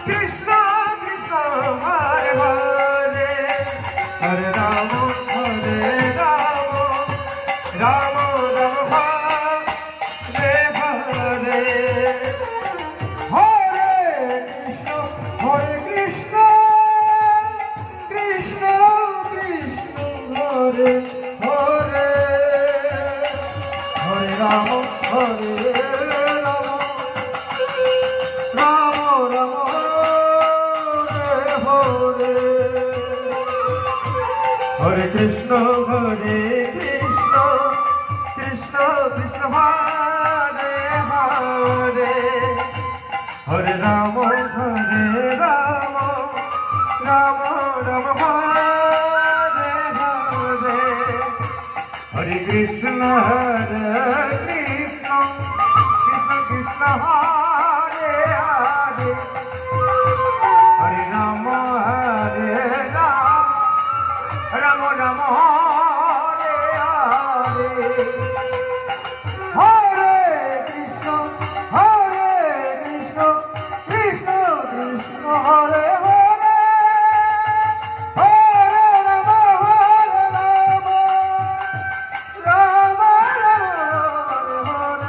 Krishna Krishna Hare Hare Hare Ram Hare Ram Ram Ram Hare Hare Hare Krishna Krishna Krishna Hare Hare Hare Ram Hare Ram Ram Ram Hare Hare Krishna Krishna Krishna Hare Hare Hare Ram Ram Ram Hare Hare Hare Krishna Krishna Krishna Hare Hare Hare Ram Ram Ram Hare Hare Hare Krishna Krishna Krishna Hare Hare Hare Ram Ram Hare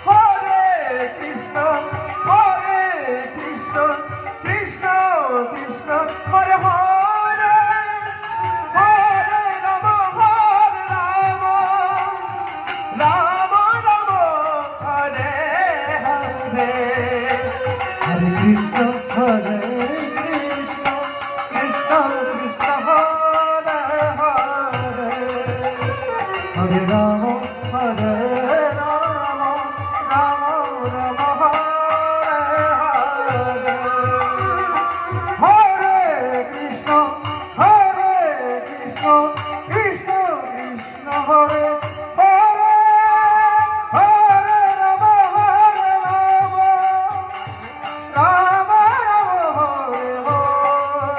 Hare Krishna Krishna Krishna Hare Hare Hare Ram Ram Ram Hare Hare Hare Krishna Krishna Krishna Hare Hare Hare Ram Ram Ram Hare Hare Krishna Krishna Krishna Hare Hare Hare Ram Ram Hare Hare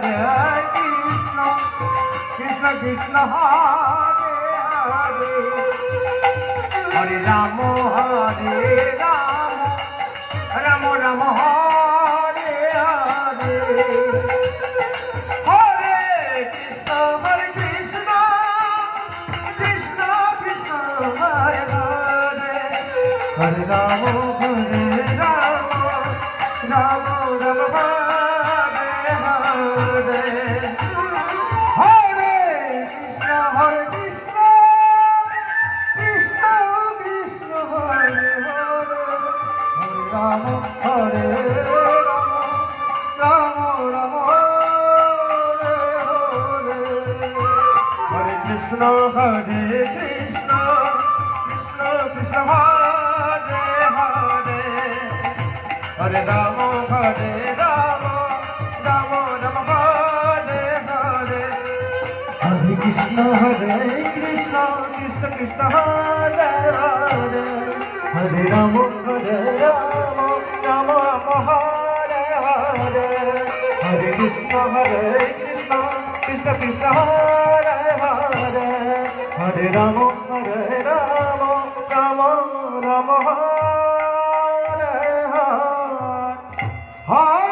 Hare Krishna Krishna Krishna Hare Hare Hare Ram Ram Ram Hare Hare Hare Krishna Krishna Krishna Hare Hare Hare Ram Ram Ram Hare Hare Hare Krishna Krishna Krishna Hare Hare Hare Ram Hare Ram Ram Hare Hare Hare Krishna Krishna Krishna Hare Hare Hare Ram Ram Ram Hare Hare Hare Krishna Krishna Krishna Hare Hare Hare Ram Ram Hare Hare Hare Krishna Krishna Hare Hare Hare Ram Ram Ram Hare Hare